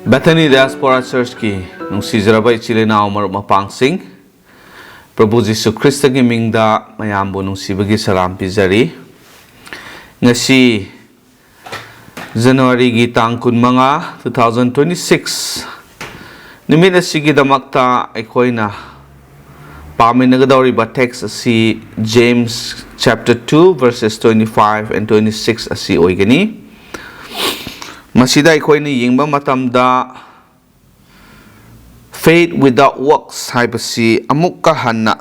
Bethany Diaspora Church ki nung sizarabay chile na umar mapangsing Prabhu Jisu Krista ki mingda mayambo nung sibagi salam pizari ngasi January gi tangkun mga 2026 nimit na sige damakta ako'y na pamin nagadawri ba text si James chapter 2 verses 25 and 26 asi oy gani masida ako'y ni yingba matamda faith without works haibasi amuk kahana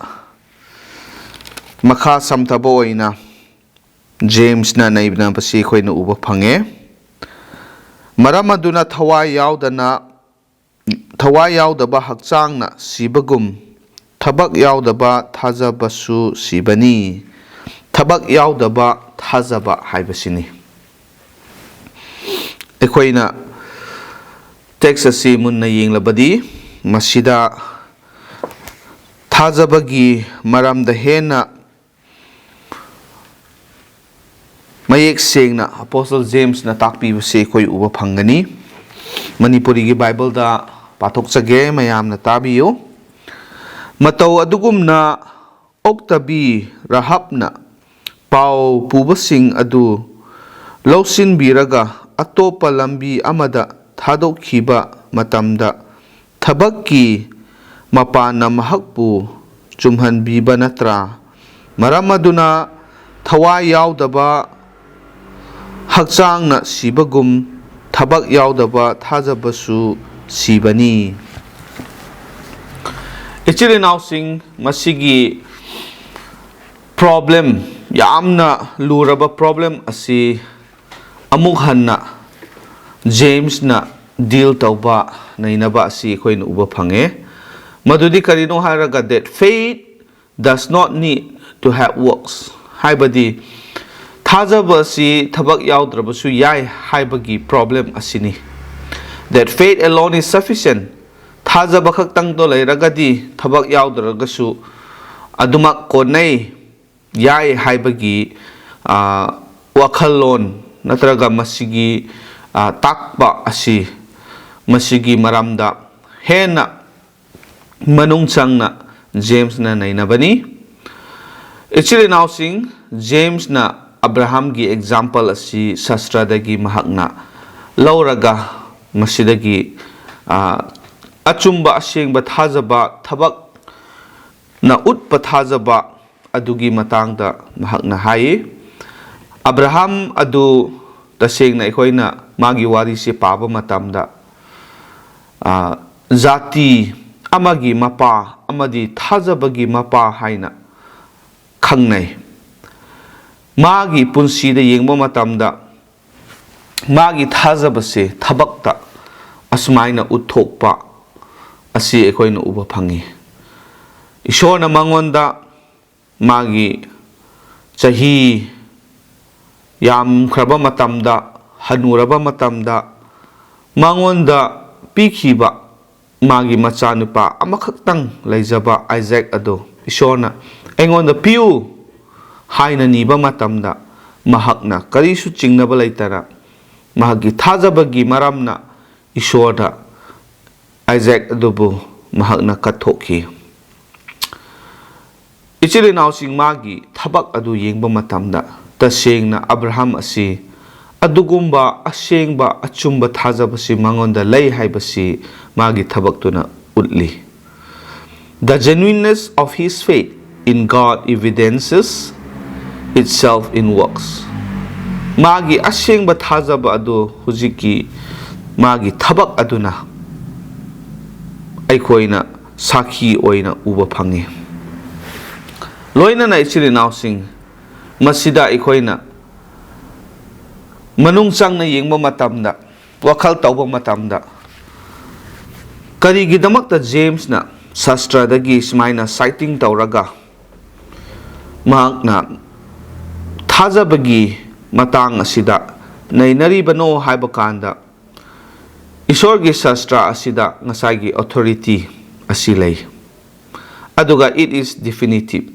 makha samtabo oy na James na naibna pasi ako'y na uba pange maramaduna thawai yaodaba hakchang na sibagum Thabak Yaodaba Thajaba su sibani Thabak Yaodaba Thajaba haibasini Ekoina text asi munna yenglabadi masida Thajabagi maramda hena mayek sengna Apostle James na takpibase koi uba phangani Manipuri gi Bible da pathok chage mayam na tabiyo Matau adugumna oktabi rahapna pau pubasing adu lausin biraga atopa lambi amada thadokhiba matamda thabakki mapana mahakpu chumhanbiba natra maramaduna thawai yaodaba hakchangna sibagum thabak yaodaba thajabasu sibani Ichili nausing masigi problem yamna luraba problem asi amukhanna James na deal tauba nainaba asi koi na uba phange madudi karino haraga that faith does not need to have works haibadi thajaba si thabak yaudraba su yai haibagi problem asini that faith alone is sufficient Thajaba khaktang to lairagadi thabak yaudaragashu adumak konay yai haibagi wakhalon natraga masigi takba asi masigi maramda hena manungchang na James na nainabani actually now sing James na Abraham gi example asi sastradagi mahakna lauraga masidagi Achumba asyeng bathajaba thabak na utpa thajaba adugi matangda mahakna hai Abraham adu taseng na ikoy na magi wari si paba matamda zati amagi mapa amadi thajabagi mapa haina khangnai magi punsida yengmo matamda magi thajabase thabakta asmaina uthokpa asi ekoi na uba phangi Ishor na mangonda magi chahi yam khraba matamda hanuraba matamda mangonda pikhiba magi machanupa amakhaktang laijaba Isaac ado Ishor na engonda piu haina niba matamda mahakna karisu chingnaba laitara mahagi thajabagi maramna Ishorda Isaac adubu mahakna kathoki Ichili nausing magi thabak adu yengba matamda taseng na Abraham asi adugumba asengba achumba thajabasi mangonda lay haibasi magi thabak tuna utli The genuineness of his faith in God evidences itself in works Magi asengba thajaba adu hujiki magi thabak aduna aikoina sakhi oina uba phangi loina na ichili nausing masida aikoina manungchang na yengba matamda wakhal tauba matamda karigi damakta James na sastra dagi smaina citing tauraga mahakna thajabagi matang asida nainari bano haiba kanda Isorgi sastra asida ngasagi authority asilay aduga it is definitive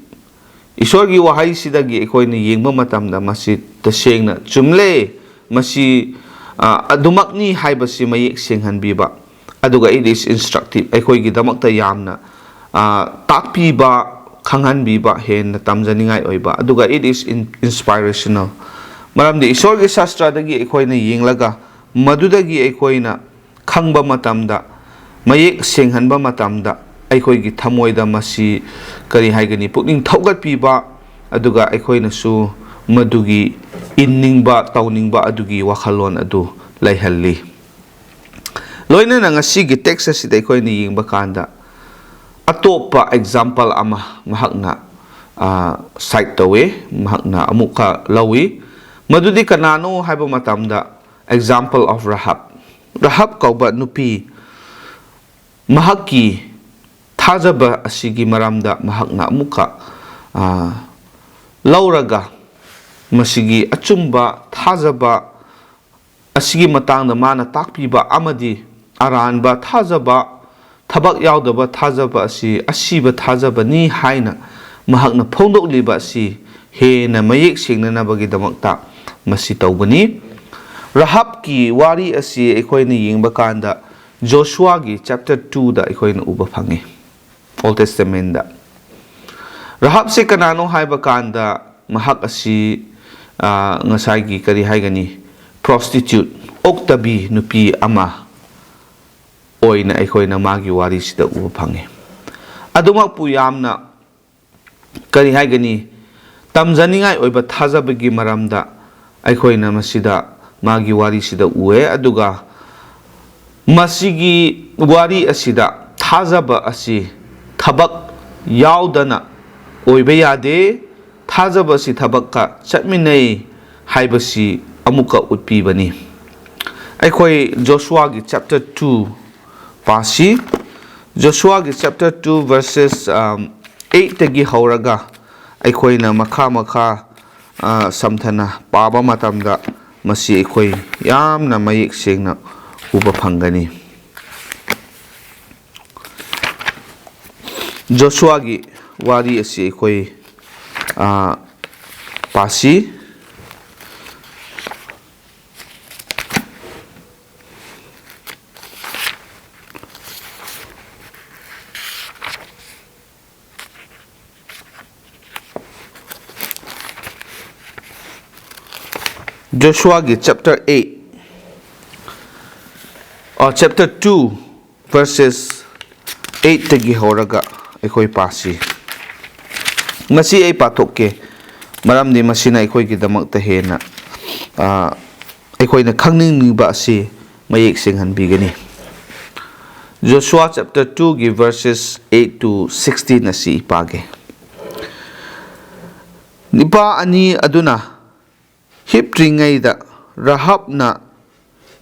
Isorgi wahai sidagi ikoy ni yengba matamda masi taseng na chumle masi ꯑꯗꯨꯃꯛꯅꯤ ꯍꯥꯏꯕꯁꯤ ꯃꯌꯦꯛ ꯁꯦꯡꯍꯟꯕꯤꯕ ꯑꯗꯨꯒ it is instructive ꯑꯩꯈꯣꯏꯒꯤꯗꯃꯛꯇ ꯌꯥꯝꯅ ꯇꯥꯛꯄꯤꯕ ꯈꯪꯍꯟꯕꯤꯕ ꯍꯦꯟꯅ ꯇꯝꯖꯅꯤꯡꯉꯥꯏ ꯑꯣꯏꯕ ꯑꯗꯨꯒ it is inspirational ꯃꯔꯝꯗꯤ ꯏꯁꯣꯔꯒꯤ ꯁꯥꯁꯇ꯭ꯔꯗꯒꯤ ꯑꯩꯈꯣꯏꯅ ꯌꯦꯡꯂꯒ ꯃꯗꯨꯗꯒꯤ ꯑꯩꯈꯣꯏꯅ ꯈꯪꯕ ꯃꯇꯝꯗ ꯃꯌꯦꯛ ꯁꯦꯡꯍꯟꯕ ꯃꯇꯝꯗ ꯑꯩꯈꯣꯏꯒꯤ ꯊꯃꯣꯏꯗ ꯃꯁꯤ ꯀꯔꯤ ꯍꯥꯏꯒꯅꯤ ꯄꯨꯛꯅꯤꯡ ꯊꯧꯒꯠꯄꯤꯕ ꯑꯗꯨꯒ ꯑꯩꯈꯣꯏꯅꯁꯨ ꯃꯗꯨꯒꯤ ꯏꯟꯅꯤꯡꯕ ꯇꯧꯅꯤꯡꯕ ꯑꯗꯨꯒꯤ ꯋꯥꯈꯜꯂꯣꯟ ꯑꯗꯨ ꯂꯩꯍꯜꯂꯤ ꯂꯣꯏꯅꯅ ꯉꯁꯤꯒꯤ ꯇꯦꯛꯁ ꯑꯁꯤꯗ ꯑꯩꯈꯣꯏꯅ ꯌꯦꯡꯕ ꯀꯥꯟꯗ ꯑꯇꯣꯞꯄ ꯑꯦꯛꯖꯥꯝꯄꯜ ꯑꯃ ꯃꯍꯥꯛꯅ ꯁꯥꯏꯠ ꯇꯧꯋꯦ ꯃꯍꯥꯛꯅ ꯑꯃꯨꯛꯀ ꯂꯧꯏ ꯃꯗꯨꯗꯤ ꯀꯅꯥꯅꯣ ꯍꯥꯏꯕ ꯃꯇꯝꯗ example of Rahab ꯀꯧꯕ ꯅꯨꯄꯤ ꯃꯍꯥꯛꯀꯤ ꯊꯥꯖꯕ ꯑꯁꯤꯒꯤ ꯃꯔꯝꯗ ꯃꯍꯥꯛꯅ ꯑꯃꯨꯛꯀ ꯂꯧꯔꯒ ꯃꯁꯤꯒꯤ ꯑꯆꯨꯝꯕ ꯊꯥꯖꯕ ꯑꯁꯤꯒꯤ ꯃꯇꯥꯡꯗ ꯃꯥꯅ ꯇꯥꯛꯄꯤꯕ ꯑꯃꯗꯤ ꯑꯔꯥꯟꯕ ꯊꯥꯖꯕ ꯊꯕꯛ ꯌꯥꯎꯗꯕ ꯊꯥꯖꯕ ꯑꯁꯤ ꯑꯁꯤꯕ ꯊꯥꯖꯕꯅꯤ ꯍꯥꯏꯅ ꯃꯍꯥꯛꯅ ꯐꯣꯡꯗꯣꯛꯂꯤꯕ ꯑꯁꯤ ꯍꯦꯟꯅ ꯃꯌꯦꯛ ꯁꯦꯡꯅꯅꯕꯒꯤꯗꯃꯛꯇ ꯃꯁꯤ ꯇꯧꯕꯅꯤ ꯔꯥꯍꯥꯕꯀꯤ ꯋꯥꯔꯤ ꯑꯁꯤ ꯑꯩꯈꯣꯏꯅ ꯌꯦꯡꯕ ꯀꯥꯟꯗ ꯖꯣꯁꯨꯋꯥꯒꯤ ꯆꯦꯞꯇꯔ 2ꯗ ꯑꯩꯈꯣꯏꯅ ꯎꯕ ꯐꯪꯉꯤ ꯑꯣꯜ ꯇꯦꯁꯇꯃꯦꯟꯗ ꯔꯥꯍꯥꯕꯁꯦ ꯀꯅꯥꯅꯣ ꯍꯥꯏꯕ ꯀꯥꯟꯗ ꯃꯍꯥꯛ ꯑꯁꯤ ꯉꯁꯥꯏꯒꯤ ꯀꯔꯤ ꯍꯥꯏꯒꯅꯤ prostitute ꯑꯣꯛꯇꯕꯤ ꯅꯨꯄꯤ ꯑꯃ ꯑꯣꯏꯅ ꯑꯩꯈꯣꯏꯅ ꯃꯥꯒꯤ ꯋꯥꯔꯤꯁꯤꯗ ꯎꯕ ꯐꯪꯉꯤ ꯑꯗꯨꯃꯛꯄꯨ ꯌꯥꯝꯅ ꯀꯔꯤ ꯍꯥꯏꯒꯅꯤ ꯇꯝꯖꯅꯤꯡꯉꯥꯏ ꯑꯣꯏꯕ ꯊꯥꯖꯕꯒꯤ ꯃꯔꯝꯗ ꯑꯩꯈꯣꯏꯅ ꯃꯁꯤꯗ ꯃꯥꯒꯤ ꯋꯥꯔꯤꯁꯤꯗ ꯎꯑꯦ ꯑꯗꯨꯒ ꯃꯁꯤꯒꯤ ꯋꯥꯔꯤ ꯑꯁꯤꯗ ꯊꯥꯖꯕ ꯑꯁꯤ ꯊꯕꯛ ꯌꯥꯎꯗꯅ ꯑꯣꯏꯕ ꯌꯥꯗꯦ ꯊꯥꯖꯕ ꯑꯁꯤ ꯊꯕꯛꯀ ꯆꯠꯃꯤꯟꯅꯩ ꯍꯥꯏꯕꯁꯤ ꯑꯃꯨꯛꯀ ꯎꯠꯄꯤꯕꯅꯤ ꯑꯩꯈꯣꯏ ꯖꯣꯁꯨꯋꯥꯒꯤ ꯆꯦꯞꯇꯔ 2 ꯄꯥꯁꯤ ꯖꯣꯁꯨꯋꯥꯒꯤ ꯆꯦꯞꯇꯔ 2 ꯚꯔꯁꯦꯁ 8 ꯍꯧꯔꯒ ꯑꯩꯈꯣꯏꯅ ꯃꯈꯥ ꯁꯝꯊꯅ ꯄꯥꯕ ꯃꯇꯝꯗ ꯃꯁꯤ ꯑꯩꯈꯣꯏ ꯌꯥꯝꯅ ꯃꯌꯦꯛ ꯁꯦꯡꯅ ꯎꯕ ꯐꯪꯒꯅꯤ ꯖꯣꯁꯨꯋꯥꯒꯤ ꯋꯥꯔꯤ ꯑꯁꯤ ꯑꯩꯈꯣꯏ ꯄꯥꯁꯤ Joshua's chapter 8 or chapter 2 verses 8 tagi horaga aikoi pasi masi ai patokke maramdi masina aikoi gi damakta hena aikoi na khangningiba asi mayek singhan bigani Joshua chapter 2 gi verses 8 to 16 asi ipage nipa ani aduna hiptringaida Rahabna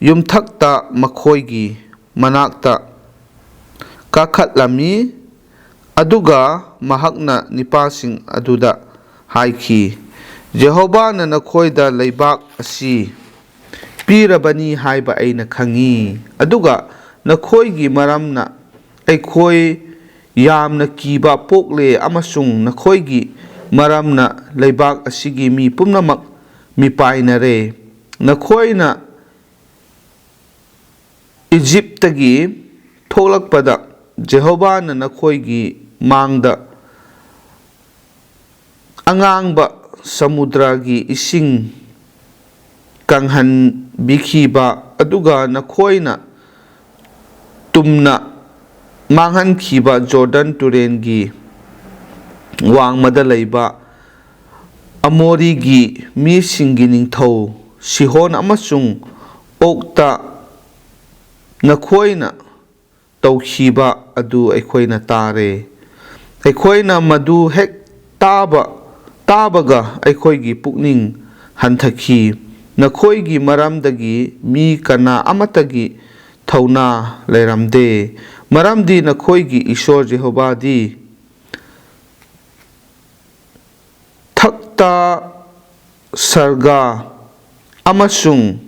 yumthakta makhoigi manakta kakhatlami aduga mahakna nipasing aduda haiki Jehovahna nakhoida leibak asi pirabani haiba aina khangi aduga nakhoigi maramna aikhoi yamna kiba pokle amasung nakhoigi maramna leibak asigi mi pumnamak mipainare nakhoina Egyptagi tholakpada Jehovahna nakhoigi mangda angangba samudragi ising kanghan bikhiba aduga nakhoina tumna manghan khiba Jordan turengi wangmada leiba Amorigi mi singi ningthau Sihon amasung okta nakhoina tawkhiba adu aikhoina tare aikhoina madu hek tabaga aikhoigi pukning hanthakhi nakhoigi maramdagi mi kana amatagi thauna leiramde maramdi nakhoigi ishor Jehovadi thakta sarga amasung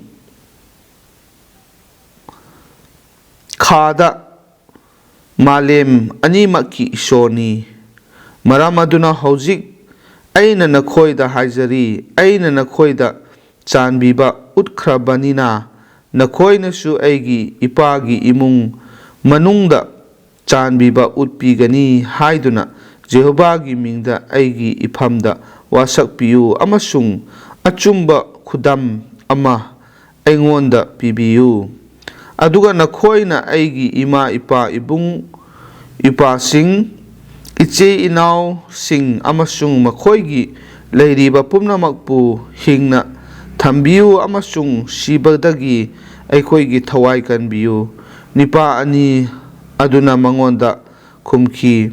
khada malem animaki ishoni maram aduna hojik aina nakhoida haijari aina nakhoida chanbiba utkhabanina nakhoi aigi ipagi imung manungda chanbiba utpigani haiduna Jehovahgi mingda aigi iphamda wasakpiyu amasung achumba khudam ama aingonda pibiyu aduga nakhoina aigi ima ipa ibung ipa sing iche inau sing amasung makhoigi leiriba pumnamakpu hingna thambiyu amasung sibadagi aikhoigi thawai kanbiyu nipa ani aduna mangonda khumki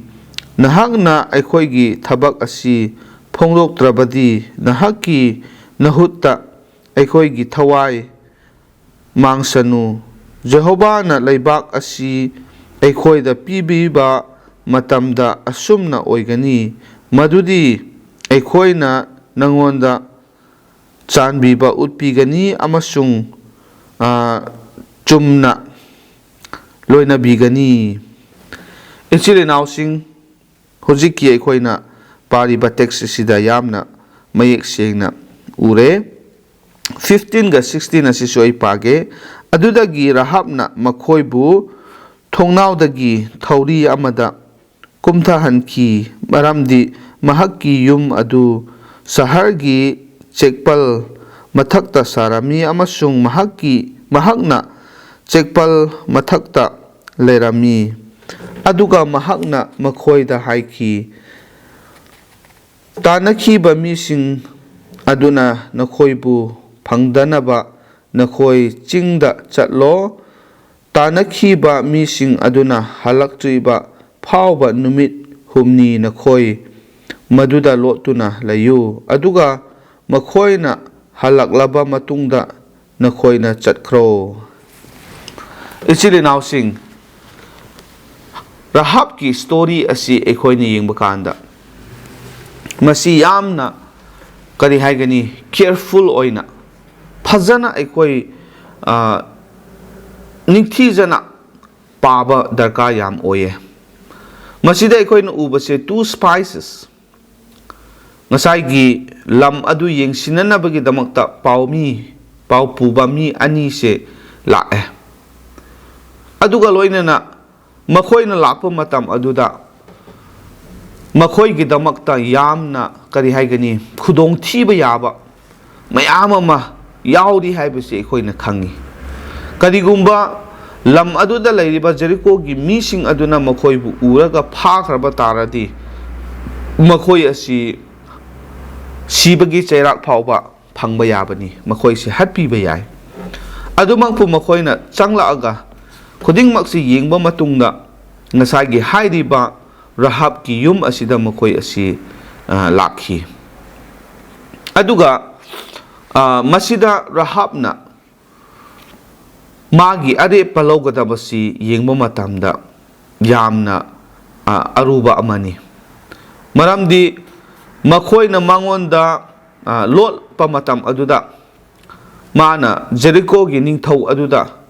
nahakna aikhoigi thabak asi phongdoktrabadi nahakki nahutta aikhoigi thawai mangsanu Jehovahna leibak asi aikhoida pibiba matamda asumna oigani madudi aikhoina nangonda chanbiba utpigani amasung chumna loina bigani ichile nausing hojiki aikhoina pariba text sida yamna mayek sengna ure 15 ga 16 asisu ai page adudagi rahabna makhoibu thongnawdagi thauri amada kumtha hanki maramdi mahakki yum adu sahargi chekpal mathakta sarami amasung mahakna chekpal mathakta lerami aduga mahakna makhoida haiki tanakhiba mising aduna nakhoibu phangdanaba nakhoi chingda chatlo tanakhiba mising aduna halaktuiba phawba numit humni nakhoi maduda lotuna layu aduga makhoina halaklaba matungda nakhoina chatkro ichile nausing Rahab ki story asi aikhoina yengba kanda masi yamna kari haigani careful oina phajana aikoi ningthijana paba darka yam oye masida aikhoina ubase two spices ngasai lam adu yengsinanabagi damakta pau puba mi ani se lae aduga loinana makhoina lakpa matam aduda makhoigi damakta yamna kari haigani khudong thiba yaba mayam ama yaudi haibase aikhoina khangi karigumba lam aduda leiriba Jericho gi mising aduna makhoibu uraga phakraba taradi makhoi asi sibagi chairak phawba phangba yabani makhoi si hatpiba yai adumangpu makhoina changlaaga khudingmak si yengba matungda ngasagi hairiba Rahab ki yum asida makhoi asi lakhi aduga masida Rahabna magi are palawgadabasi yengba matamda yamna aruba amani maramdi makhoina mangonda lot pamatam aduda mana Jericho gi ningthau aduda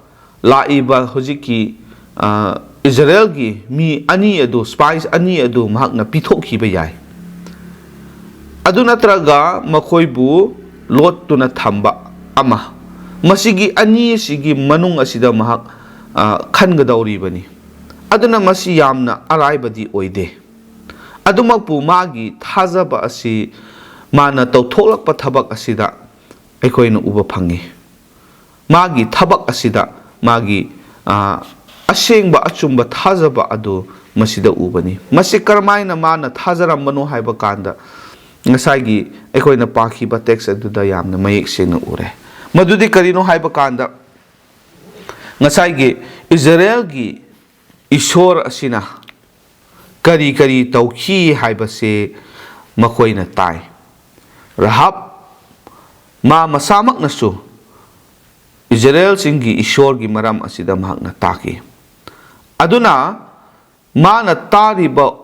laiba hojiki Israel gi mi ani adu spice ani adu mahakna pithokhiba yai adu natraga makhoibu lot tuna thamba ama masigi ani sigi manung asida mahak khangadawribani aduna masi yamna araibadi oide adumakpu magi thajaba asi mana tawtholakpa thabak asida aikhoina uba phangi magi thabak asida magi asengba achumba thajaba adu masida ubani masi karmaina mana thajarambano haiba kanda ngasagi aikhoina pakhiba text aduda yamna mayek sengna ure madudi karino haiba kanda ngasagi Israel gi ishor asina kari tawkhi haibase makhoina tai Rahab ma masamak nasu Israel singi ishor gi maram asida mahakna taki aduna mana tariba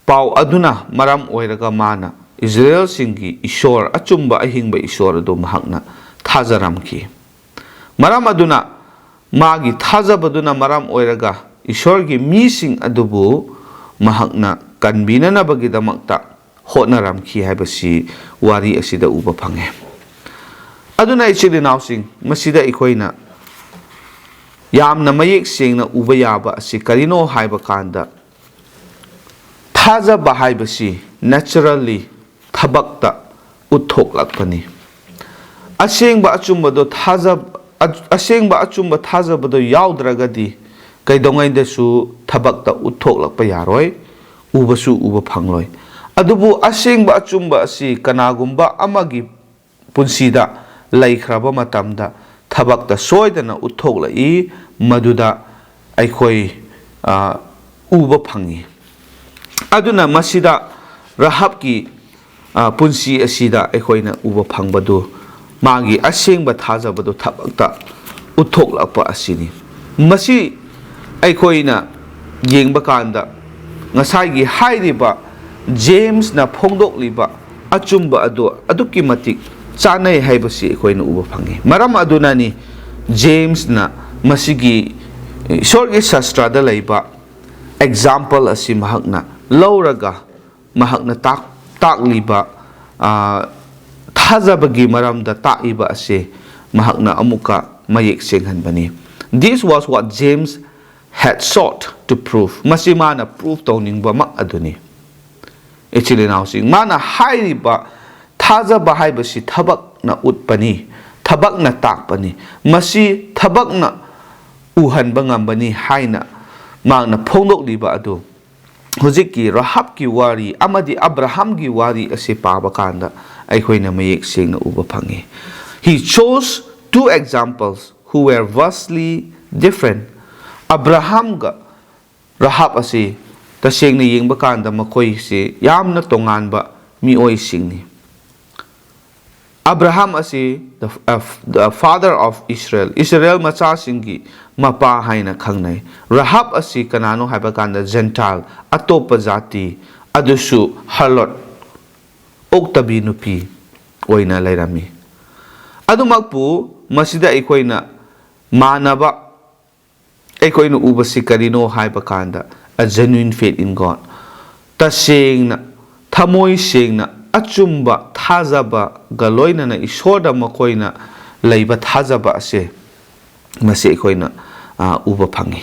pau aduna maram oiraga mana Israel singi ishor achumba ahingba ishor adu mahakna thajaramki maram aduna magi thajabaduna maram oiraga ishor gi mising adubu mahakna kanbinanabagi damakta hotnaramki haibasi wari asida uba phange aduna ichili nausing masida ikhoina ꯌꯥꯝꯅ ꯃꯌꯦꯛ ꯁꯦꯡꯅ ꯎꯕ ꯌꯥꯕ ꯑꯁꯤ ꯀꯔꯤꯅꯣ ꯍꯥꯏꯕ ꯀꯥꯟꯗ ꯊꯥꯖꯕ ꯍꯥꯏꯕꯁꯤ ꯅꯦꯆꯔꯦꯜꯂꯤ ꯊꯕꯛꯇ ꯎꯠꯊꯣꯛꯂꯛꯄꯅꯤ ꯑꯁꯦꯡꯕ ꯑꯆꯨꯝꯕ ꯊꯥꯖꯕꯗꯣ ꯌꯥꯎꯗ꯭ꯔꯒꯗꯤ ꯀꯩꯗꯧꯉꯩꯗꯁꯨ ꯊꯕꯛꯇ ꯎꯠꯊꯣꯛꯂꯛꯄ ꯌꯥꯔꯣꯏ ꯎꯕꯁꯨ ꯎꯕ ꯐꯪꯂꯣꯏ ꯑꯗꯨꯕꯨ ꯑꯁꯦꯡꯕ ꯑꯆꯨꯝꯕ ꯑꯁꯤ ꯀꯅꯥꯒꯨꯝꯕ ꯑꯃꯒꯤ ꯄꯨꯟꯁꯤꯗ ꯂꯩꯈ꯭ꯔꯕ ꯃꯇꯝꯗ ꯊꯕꯛꯇ ꯁꯣꯏꯗꯅ ꯎꯠꯊꯣꯛꯂꯛꯏ ꯃꯗꯨꯗ ꯑꯩꯈꯣꯏ ꯎꯕ ꯐꯪꯏ ꯑꯗꯨꯅ ꯃꯁꯤꯗ ꯔꯥꯍꯥꯕꯀꯤ ꯄꯨꯟꯁꯤ ꯑꯁꯤꯗ ꯑꯩꯈꯣꯏꯅ ꯎꯕ ꯐꯪꯕꯗꯨ ꯃꯥꯒꯤ ꯑꯁꯦꯡꯕ ꯊꯥꯖꯕꯗꯨ ꯊꯕꯛꯇ ꯎꯠꯊꯣꯛꯂꯛꯄ ꯑꯁꯤꯅꯤ ꯃꯁꯤ ꯑꯩꯈꯣꯏꯅ ꯌꯦꯡꯕ ꯀꯥꯟꯗ ꯉꯁꯥꯏꯒꯤ ꯍꯥꯏꯔꯤꯕ ꯖꯦꯝꯁꯅ ꯐꯣꯡꯗꯣꯛꯂꯤꯕ ꯑꯆꯨꯝꯕ ꯑꯗꯨ ꯑꯗꯨꯛꯀꯤ ꯃꯇꯤꯛ ꯆꯥꯅꯩ ꯍꯥꯏꯕꯁꯤ ꯑꯩꯈꯣꯏꯅ ꯎꯕ ꯐꯪꯏ ꯃꯔꯝ ꯑꯗꯨꯅꯅꯤ ꯖꯦꯝꯁꯅ ꯃꯁꯤꯒꯤ ꯏꯁꯣꯔꯒꯤ ꯁꯥꯁꯇ꯭ꯔꯗ ꯂꯩꯕ ꯑꯦꯛꯖꯥꯝꯄꯜ ꯑꯁꯤ ꯃꯍꯥꯛꯅ ꯂꯧꯔꯒ ꯃꯍꯥꯛꯅ ꯇꯥꯛꯂꯤꯕ ꯊꯥꯖꯕꯒꯤ ꯃꯔꯝꯗ ꯇꯥꯛꯏꯕ ꯑꯁꯤ ꯃꯍꯥꯛꯅ ꯑꯃꯨꯛꯀ ꯃꯌꯦꯛ ꯁꯦꯡꯍꯟꯕꯅꯤ This was what James had sought to prove. ꯃꯁꯤ ꯃꯥꯅ prove ꯇꯧꯅꯤꯡꯕꯃꯛ ꯑꯗꯨꯅꯤ ꯏꯆꯤꯜ ꯏꯅꯥꯎꯁꯤꯡ ꯃꯥꯅ ꯍꯥꯏꯔꯤꯕ ꯊꯥꯖꯕ ꯍꯥꯏꯕꯁꯤ ꯊꯕꯛꯅ ꯎꯠꯄꯅꯤ ꯊꯕꯛꯅ ꯇꯥꯛꯄꯅꯤ ꯃꯁꯤ ꯊꯕꯛꯅ ꯎꯍꯟꯕ ꯉꯝꯕꯅꯤ ꯍꯥꯏꯅ ꯃꯥꯅ ꯐꯣꯡꯗꯣꯛꯂꯤꯕ ꯑꯗꯨ ꯍꯧꯖꯤꯛꯀꯤ ꯔꯥꯍꯥꯕꯀꯤ ꯋꯥꯔꯤ ꯑꯃꯗꯤ ꯑꯕ꯭ꯔꯥꯍꯥꯝꯒꯤ ꯋꯥꯔꯤ ꯑꯁꯤ ꯄꯥꯕ ꯀꯥꯟꯗ ꯑꯩꯈꯣꯏꯅ ꯃꯌꯦꯛ ꯁꯦꯡꯅ ꯎꯕ ꯐꯪꯏ He chose two examples who were vastly different. Abrahamga Rahab asi tasengna yengba kanda makoyse yamna tonganba miyoysingni. Abraham asi the father of Israel. Israel machasingi mapa haina khangnai. Rahab asi kanano haiba kanda Gentile atopa jati adusu harlot oktabi nupi oina lairami. Adumakpu masida aikoina manaba aikoina ubasi karino haiba kanda a genuine faith in God. Tasengna thamoi sengna achumba thajaba galoina na isoda makoina leiba thajaba ase masi aikoina uba phangi.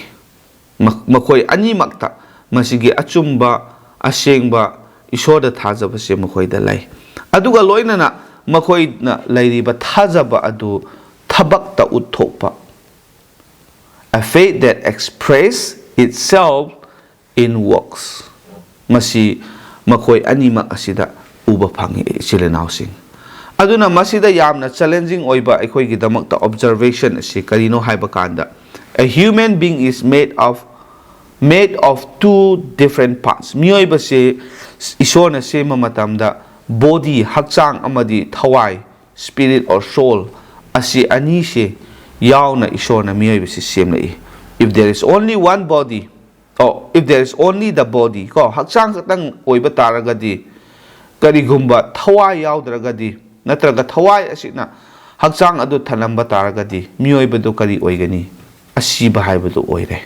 Makoi animakta masigi achumba asengba isoda thajaba se makoida lai. Aduga loina na makoina leiriba thajaba adu thabakta uthokpa. A faith that expresses itself in works. Masi makoi animak asida uba phangi chilenausing. Aduna masida yamna challenging oiba aikoi gidamakta observation asi karino haiba kanda. A human being is made of two different parts. Mioiba se isona sema matamda body hakchang amadi thawai spirit or soul asi ani se yauna isona mioiba se semlai. If there is only one body, or if there is only the body, ko hakchang katang oiba taragadi karigumba thawai yaudragadi natraga thawai asina hakchang adu thanamba taragadi mioiba do kari oigani asiba haibadu oire.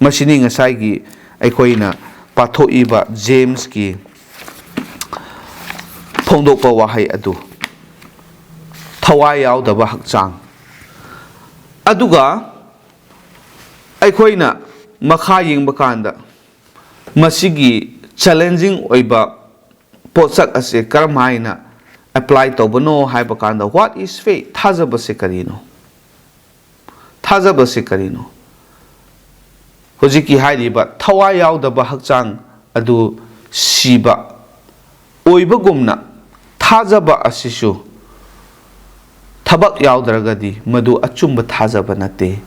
Masini ngasai aikoina pathoiba James ki phongdokpa wahai adu thawai yaudaba hakchang aduga aikoina makha yengba kanda masigi challenging oiba potsak ase karmaina apply tobano haiba kanda what is faith thajaba se karino hojiki hairiba thawai yaudaba hakchang adu siba oibagumna thajaba asisu thabak yaudragadi madu achumba thajaba nate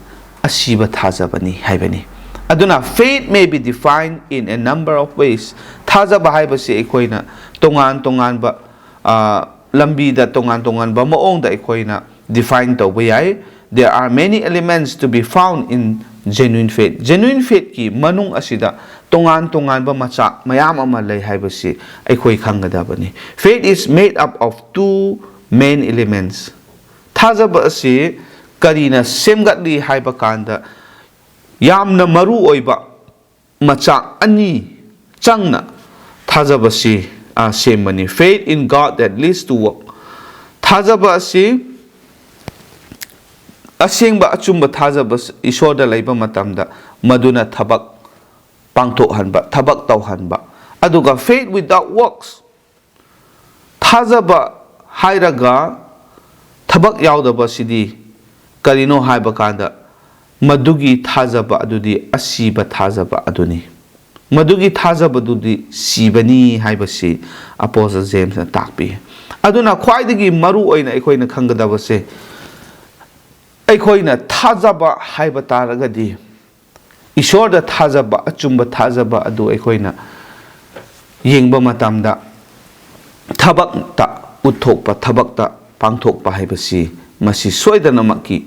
asiba thajabani haibani. Aduna faith may be defined in a number of ways. Thajaba haibasi aikoina tongan ba lambida tongan ba maong da aikoina define tawba yai. There are many elements to be found in genuine faith. Genuine faith ki manung asida tongan ba macha mayam ama lay haibasi aikoi khangadabani. Faith is made up of two main elements. Thajaba asi karina semgatli haiba kanda yamna maru oiba macha ani changna thajaba si semani. Faith in God that leads to work. Thajaba si ꯑꯁꯦꯡꯕ ꯑꯆꯨꯝꯕ ꯊꯥꯖꯕ ꯏꯁꯣꯔꯗ ꯂꯩꯕ ꯃꯇꯝꯗ ꯃꯗꯨꯅ ꯊꯕꯛ ꯄꯥꯡꯊꯣꯛꯍꯟꯕ, ꯊꯕꯛ ꯇꯧꯍꯟꯕ. ꯑꯗꯨꯒ faith without works, ꯊꯥꯖꯕ ꯍꯥꯏꯔꯒ ꯊꯕꯛ ꯌꯥꯎꯗꯕꯁꯤꯗꯤ ꯀꯔꯤꯅꯣ ꯍꯥꯏꯕ ꯀꯥꯟꯗ ꯃꯗꯨꯒꯤ ꯊꯥꯖꯕ ꯑꯗꯨꯗꯤ ꯑꯁꯤꯕ ꯊꯥꯖꯕ ꯑꯗꯨꯅꯤ. ꯃꯗꯨꯒꯤ ꯊꯥꯖꯕꯗꯨꯗꯤ ꯁꯤꯕꯅꯤ ꯍꯥꯏꯕꯁꯤ ꯑꯄꯣꯁꯇꯜ ꯖꯦꯝꯁꯅ ꯇꯥꯛꯄꯤ. ꯑꯗꯨꯅ ꯈ꯭ꯋꯥꯏꯗꯒꯤ ꯃꯔꯨ ꯑꯣꯏꯅ ꯑꯩꯈꯣꯏꯅ ꯈꯪꯒꯗꯕꯁꯦ, ꯑꯩꯈꯣꯏꯅ ꯊꯥꯖꯕ ꯍꯥꯏꯕ ꯇꯥꯔꯒꯗꯤ ꯏꯁꯣꯔꯗ ꯊꯥꯖꯕ, ꯑꯆꯨꯝꯕ ꯊꯥꯖꯕ ꯑꯗꯨ ꯑꯩꯈꯣꯏꯅ ꯌꯦꯡꯕ ꯃꯇꯝꯗ ꯊꯕꯛꯇ ꯎꯠꯊꯣꯛꯄ, ꯊꯕꯛꯇ ꯄꯥꯡꯊꯣꯛꯄ ꯍꯥꯏꯕꯁꯤ ꯃꯁꯤ ꯁꯣꯏꯗꯅꯃꯛꯀꯤ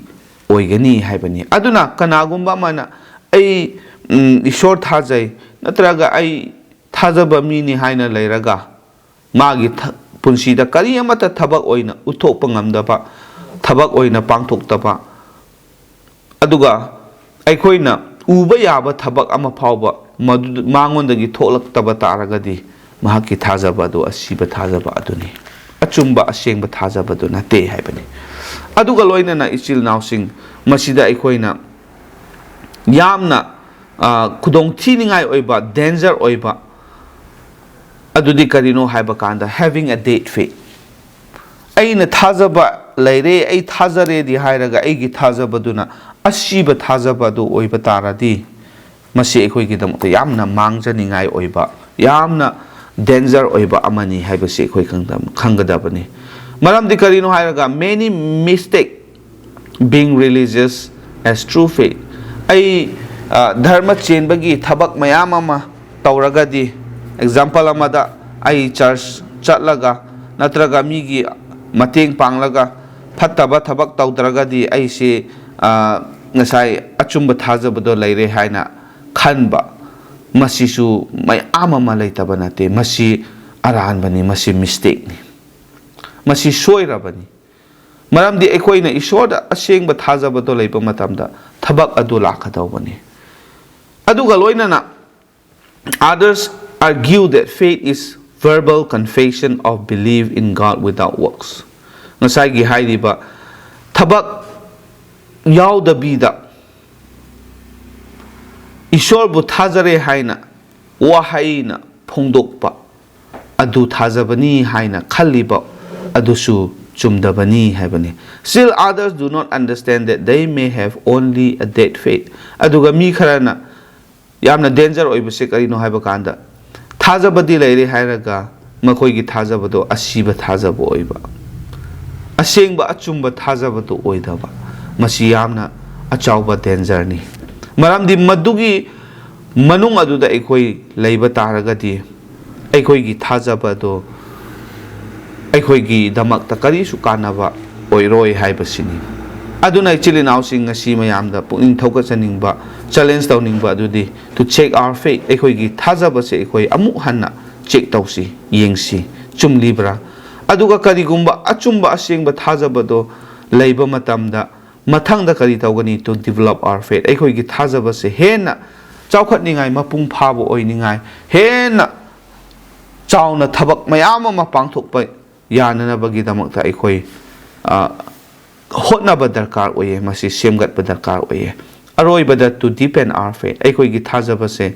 ꯑꯣꯏꯒꯅꯤ ꯍꯥꯏꯕꯅꯤ. ꯑꯗꯨꯅ ꯀꯅꯥꯒꯨꯝꯕ ꯑꯃꯅ ꯑꯩ ꯏꯁꯣꯔ ꯊꯥꯖꯩ ꯅꯠꯇ꯭ꯔꯒ ꯑꯩ ꯊꯥꯖꯕ ꯃꯤꯅꯤ ꯍꯥꯏꯅ ꯂꯩꯔꯒ ꯃꯥꯒꯤ ꯄꯨꯟꯁꯤꯗ ꯀꯔꯤ ꯑꯃꯠꯇ ꯊꯕꯛ ꯑꯣꯏꯅ ꯎꯠꯊꯣꯛꯄ ꯉꯝꯗꯕ, ꯊꯕꯛ ꯑꯣꯏꯅ ꯄꯥꯡꯊꯣꯛꯇꯕ, ꯑꯗꯨꯒ ꯑꯩꯈꯣꯏꯅ ꯎꯕ ꯌꯥꯕ ꯊꯕꯛ ꯑꯃ ꯐꯥꯎꯕ ꯃꯉꯣꯟꯗꯒꯤ ꯊꯣꯛꯂꯛꯇꯕ ꯇꯥꯔꯒꯗꯤ ꯃꯍꯥꯛꯀꯤ ꯊꯥꯖꯕ ꯑꯗꯨ ꯑꯁꯤꯕ ꯊꯥꯖꯕ ꯑꯗꯨꯅꯤ. ꯑꯆꯨꯝꯕ ꯑꯁꯦꯡꯕ ꯊꯥꯖꯕꯗꯨ ꯅꯠꯇꯦ ꯍꯥꯏꯕꯅꯤ. ꯑꯗꯨꯒ ꯂꯣꯏꯅꯅ ꯏꯆꯤꯜ ꯏꯅꯥꯎꯁꯤꯡ, ꯃꯁꯤꯗ ꯑꯩꯈꯣꯏꯅ ꯌꯥꯝꯅ ꯈꯨꯗꯣꯡꯊꯤꯅꯤꯡꯉꯥꯏ ꯑꯣꯏꯕ, ꯗꯦꯟꯖꯔ ꯑꯣꯏꯕ ꯑꯗꯨꯗꯤ ꯀꯔꯤꯅꯣ ꯍꯥꯏꯕ ꯀꯥꯟꯗ having a dead faith. ꯑꯩꯅ ꯊꯥꯖꯕ ꯂꯩꯔꯦ, ꯑꯩ ꯊꯥꯖꯔꯦꯗꯤ ꯍꯥꯏꯔꯒ ꯑꯩꯒꯤ ꯊꯥꯖꯕꯗꯨꯅ ꯑꯁꯤꯕ ꯊꯥꯖꯕ ꯑꯗꯨ ꯑꯣꯏꯕ ꯇꯥꯔꯗꯤ ꯃꯁꯤ ꯑꯩꯈꯣꯏꯒꯤꯗꯃꯛꯇ ꯌꯥꯝꯅ ꯃꯥꯡꯖꯅꯤꯡꯉꯥꯏ ꯑꯣꯏꯕ, ꯌꯥꯝꯅ ꯗꯦꯟꯖꯔ ꯑꯣꯏꯕ ꯑꯃꯅꯤ ꯍꯥꯏꯕꯁꯤ ꯑꯩꯈꯣꯏ ꯈꯪꯒꯗꯕꯅꯤ. ꯃꯔꯝꯗꯤ ꯀꯔꯤꯅꯣ ꯍꯥꯏꯔꯒ many mistake being religious as true faith. ꯑꯩ ꯙꯔꯃ ꯆꯦꯟꯕꯒꯤ ꯊꯕꯛ ꯃꯌꯥꯝ ꯑꯃ ꯇꯧꯔꯒꯗꯤ, ꯑꯦꯛꯖꯥꯝꯄꯜ ꯑꯃꯗ ꯑꯩ ꯆꯔꯆ ꯆꯠꯂꯒ ꯅꯠꯇ꯭ꯔꯒ ꯃꯤꯒꯤ ꯃꯇꯦꯡ ꯄꯥꯡꯂꯒ ꯐꯠꯇꯕ ꯊꯕꯛ ꯇꯧꯗ꯭ꯔꯒꯗꯤ ꯑꯩꯁꯦ ꯉꯁꯥꯏ ꯑꯆꯨꯝꯕ ꯊꯥꯖꯕꯗꯣ ꯂꯩꯔꯦ ꯍꯥꯏꯅ ꯈꯟꯕ, ꯃꯁꯤꯁꯨ ꯃꯌꯥꯝ ꯑꯃ ꯂꯩꯇꯕ ꯅꯠꯇꯦ. ꯃꯁꯤ ꯑꯔꯥꯟꯕꯅꯤ, ꯃꯁꯤ ꯃꯤꯁꯇꯦꯛꯅꯤ, ꯃꯁꯤ ꯁꯣꯏꯔꯕꯅꯤ. ꯃꯔꯝꯗꯤ ꯑꯩꯈꯣꯏꯅ ꯏꯁꯣꯔꯗ ꯑꯁꯦꯡꯕ ꯊꯥꯖꯕꯗꯣ ꯂꯩꯕ ꯃꯇꯝꯗ ꯊꯕꯛ ꯑꯗꯨ ꯂꯥꯛꯀꯗꯧꯕꯅꯤ. ꯑꯗꯨꯒ ꯂꯣꯏꯅꯅ others argue that faith is verbal confession of belief in God without works. ꯉꯁꯥꯏꯒꯤ ꯍꯥꯏꯔꯤꯕ ꯊꯕꯛ ꯌꯥꯎꯗꯕꯤꯗ ꯏꯁꯣꯔꯕꯨ ꯊꯥꯖꯔꯦ ꯍꯥꯏꯅ ꯋꯥꯍꯩꯅ ꯐꯣꯡꯗꯣꯛꯄ ꯑꯗꯨ ꯊꯥꯖꯕꯅꯤ ꯍꯥꯏꯅ ꯈꯜꯂꯤꯕ ꯑꯗꯨꯁꯨ ꯆꯨꯝꯗꯕꯅꯤ ꯍꯥꯏꯕꯅꯤ. Still others do not understand that they may have only a dead faith. ꯑꯗꯨꯒ ꯃꯤ ꯈꯔꯅ ꯌꯥꯝꯅ ꯗꯦꯟꯖꯔ ꯑꯣꯏꯕꯁꯦ ꯀꯔꯤꯅꯣ ꯍꯥꯏꯕ ꯀꯥꯟꯗ ꯊꯥꯖꯕꯗꯤ ꯂꯩꯔꯦ ꯍꯥꯏꯔꯒ ꯃꯈꯣꯏꯒꯤ ꯊꯥꯖꯕꯗꯣ ꯑꯁꯤꯕ ꯊꯥꯖꯕ ꯑꯣꯏꯕ, ꯑꯁꯦꯡꯕ ꯑꯆꯨꯝꯕ ꯊꯥꯖꯕꯗꯣ ꯑꯣꯏꯗꯕ. ꯃꯁꯤ ꯌꯥꯝꯅ ꯑꯆꯧꯕ ꯗꯦꯟꯖꯔꯅꯤ. ꯃꯔꯝꯗꯤ ꯃꯗꯨꯒꯤ ꯃꯅꯨꯡ ꯑꯗꯨꯗ ꯑꯩꯈꯣই ꯂꯩꯕ ꯇꯥꯔꯒꯗꯤ ꯑꯩꯈꯣꯏꯒꯤ ꯊꯥꯖꯕꯗꯣ ꯑꯩꯈꯣꯏꯒꯤꯗꯃꯛꯇ ꯀꯔꯤꯁꯨ ꯀꯥꯟꯅꯕ ꯑꯣꯏꯔꯣꯏ ꯍꯥꯏꯕꯁꯤꯅꯤ. ꯑꯗꯨꯅ ꯏꯆꯤꯜ ꯏꯅꯥꯎꯁꯤꯡ, ꯉꯁꯤ ꯃꯌꯥꯝꯗ ꯄꯨꯛꯅꯤꯡ ꯊꯧꯒꯠꯆꯅꯤꯡꯕ, ꯆꯦꯂꯦꯟꯖ ꯇꯧꯅꯤꯡꯕ ꯑꯗꯨꯗꯤ to check our faith. ꯑꯩꯈꯣꯏꯒꯤ ꯊꯥꯖꯕꯁꯦ ꯑꯩꯈꯣই ꯑꯃꯨꯛ ꯍꯟꯅ ꯆꯦꯛ ꯇꯧꯁꯤ, ꯌꯦꯡꯁꯤ, ꯆꯨꯝꯂꯤꯕ꯭ꯔꯥ. ꯑꯗꯨꯒ ꯀꯔꯤꯒꯨꯝꯕ ꯑꯆꯨꯝꯕ ꯑꯁꯦꯡꯕ ꯊꯥꯖꯕꯗꯣ ꯂꯩꯕ ꯃꯇꯝꯗ ꯃꯊꯪꯗ ꯀꯔꯤ ꯇꯧꯒꯅꯤ? To develop our faith. ꯑꯩꯈꯣꯏꯒꯤ ꯊꯥꯖꯕꯁꯦ ꯍꯦꯟꯅ ꯆꯥꯎꯈꯠꯅꯤꯡꯉꯥꯏ, ꯃꯄꯨꯡ ꯐꯥꯕ ꯑꯣꯏꯅꯤꯡꯉꯥꯏ, ꯍꯦꯟꯅ ꯆꯥꯎꯅ ꯊꯕꯛ ꯃꯌꯥꯝ ꯑꯃ ꯄꯥꯡꯊꯣꯛꯄ ꯌꯥꯅꯅꯕꯒꯤꯗꯃꯛꯇ ꯑꯩꯈꯣই ꯍꯣꯠꯅꯕ ꯗꯔꯀꯥꯔ ꯑꯣꯏꯌꯦ, ꯃꯁꯤ ꯁꯦꯝꯒꯠꯄ ꯗꯔꯀꯥꯔ ꯑꯣꯏꯌꯦ. ꯑꯔꯣꯏꯕꯗ to deepen our faith. ꯑꯩꯈꯣꯏꯒꯤ ꯊꯥꯖꯕꯁꯦ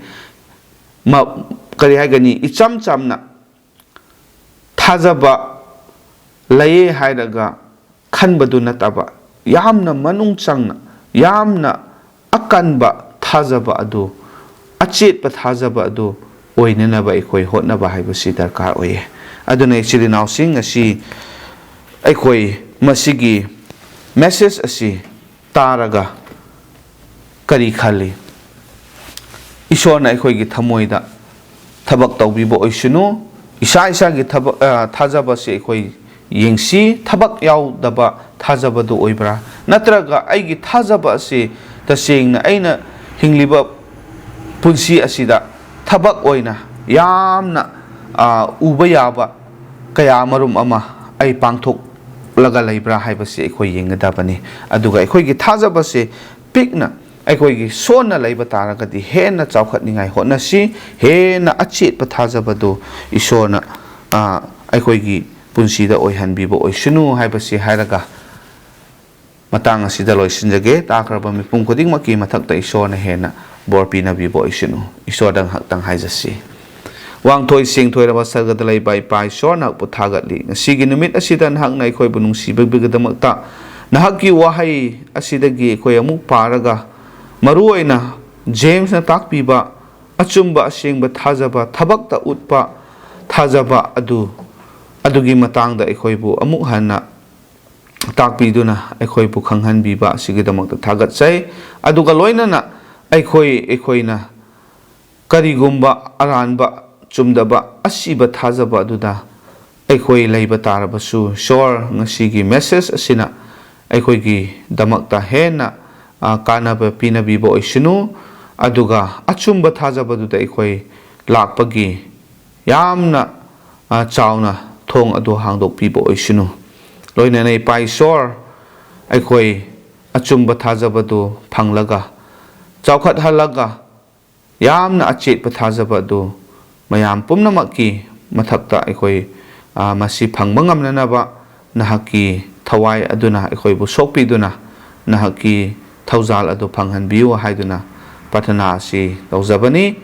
ꯀꯔꯤ ꯍꯥꯏꯒꯅꯤ? 이점 ꯆꯝꯅ ꯊꯥꯖꯕ ꯂꯩꯌꯦ ꯍꯥꯏꯔꯒ ꯈꯟꯕꯗꯨ ꯅꯠꯇꯕ, ꯌꯥꯝꯅ ꯃꯅꯨꯡ ꯆꯪꯅ, ꯌꯥꯝꯅ ꯑꯀꯟꯕ ꯊꯥꯖꯕ ꯑꯗꯨ, ꯑꯆꯦꯠꯄ ꯊꯥꯖꯕ ꯑꯗꯨ ꯑꯣꯏꯅꯅꯕ ꯑꯩꯈꯣই ꯍꯣꯠꯅꯕ ꯍꯥꯏꯕꯁꯤ ꯗꯔꯀꯥꯔ ꯑꯣꯏꯌꯦ. ꯑꯗꯨꯅ ꯏꯆꯤꯜ ꯏꯅꯥꯎꯁꯤꯡ, ꯉꯁꯤ ꯑꯩꯈꯣই ꯃꯁꯤꯒꯤ ꯃꯦꯁꯦꯖ ꯑꯁꯤ ꯇꯥꯔꯒ ꯀꯔꯤ ꯈꯜꯂꯤ? ꯏꯁꯣꯔꯅ ꯑꯩꯈꯣꯏꯒꯤ ꯊꯃꯣꯏꯗ ꯊꯕꯛ ꯇꯧꯕꯤꯕ ꯑꯣꯏꯁꯅꯨ. ꯏꯁꯥꯒꯤ ꯊꯥꯖꯕꯁꯤ ꯑꯩꯈꯣই ꯌꯦꯡꯁꯤ. ꯊꯕꯛ ꯌꯥꯎꯗꯕ ꯊꯥꯖꯕꯗꯨ ꯑꯣꯏꯕ꯭ꯔꯥ? ꯅꯠꯇ꯭ꯔꯒ ꯑꯩꯒꯤ ꯊꯥꯖꯕ ꯑꯁꯤ ꯇꯁꯦꯡꯅ ꯑꯩꯅ ꯍꯤꯡꯂꯤꯕ ꯄꯨꯟꯁꯤ ꯑꯁꯤꯗ ꯊꯕꯛ ꯑꯣꯏꯅ ꯌꯥꯝꯅ ꯎꯕ ꯌꯥꯕ ꯀꯌꯥꯃꯔꯨꯝ ꯑꯃ ꯑꯩ ꯄꯥꯡꯊꯣꯛꯂꯒ ꯂꯩꯕ꯭ꯔꯥ ꯍꯥꯏꯕꯁꯤ ꯑꯩꯈꯣই ꯌꯦꯡꯒꯗꯕꯅꯤ. ꯑꯗꯨꯒ ꯑꯩꯈꯣꯏꯒꯤ ꯊꯥꯖꯕꯁꯦ ꯄꯤꯛꯅ ꯑꯩꯈꯣꯏꯒꯤ ꯁꯣꯟꯅ ꯂꯩꯕ ꯇꯥꯔꯒꯗꯤ ꯍꯦꯟꯅ ꯆꯥꯎꯈꯠꯅꯤꯡꯉꯥꯏ ꯍꯣꯠꯅꯁꯤ. ꯍꯦꯟꯅ ꯑꯆꯦꯠꯄ ꯊꯥꯖꯕꯗꯨ ꯏꯁꯣꯔꯅ ꯑꯩꯈꯣꯏꯒꯤ ꯄꯨꯟꯁꯤꯗ ꯑꯣꯏꯍꯟꯕꯤꯕ ꯑꯣꯏꯁꯅꯨ ꯍꯥꯏꯕꯁꯤ ꯍꯥꯏꯔꯒ matang asida loisinjage takraba mipum khuding maki mathakta isor na hena bor pinabibo isinu isor dang haktang haijasi wangthoi singthoi raba sargadalai bai pai sor nak puthagatli ngasigi numit asida nahak na ikhoi bunung sibagbigadamata nahakki wahai asidagi ikhoi amuk paraga maruoina James na takpiba achumba asingba thajaba thabakta utpa thajaba adugi matangda ikhoibu amuk hanna takpiduna ikhoibu khanghanbiba asigidamakta thagatsai aduga loinana ikhoina karigumba aranba chumdaba asiba thajaba aduda ikhoi leiba tarabasu sure ngasigi message asina ikhoigi damakta hena kanaba pinabibo isinu aduga achumba thajaba aduda ikhoi lakpagi yamna chawna thong adu hangdokpibo isinu loinana pai sor ikhoi achumba thajaba du phanglaga chawkhat halaga yamna achet pathajaba du mayam pumnamakki mathakta ikhoi masi phangba ngamnanaba nahaki thawai aduna ikhoi bu sokpiduna nahaki thaujal adu phanghanbiu haiduna pathana si tawjabani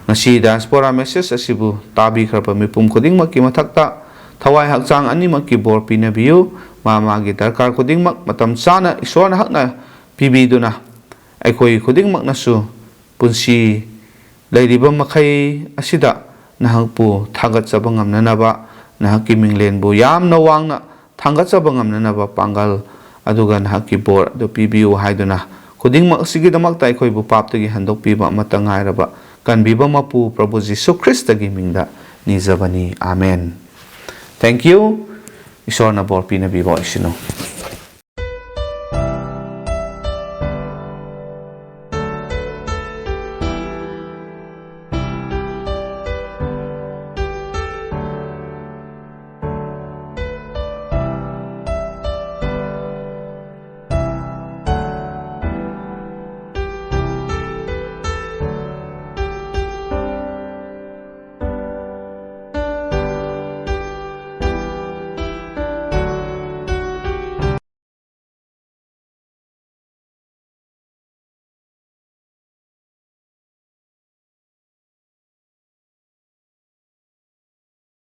ngasi diaspora message asibu tabi kharpa mipum khudingmakki mathakta thawai hakchang animakki bor pinabiu magi darkar khudingmak matam chana isorna hakna pibiduna ikhoi khudingmaknasu punsi leiriba makhai asida nahakpu thagatchaba ngamnanaba nahakki minglenbu yamna wangna thangatchaba ngamnanaba pangal aduga nahakki bor adu pibiu haiduna khudingmak asigidamakta ikhoibu paptagi handokpiba amata ngairaba kanbiba mapu Prabhu Jisu Kristagi mingda nijabani amen. Thank you. Isor na bor pinabibo isinu.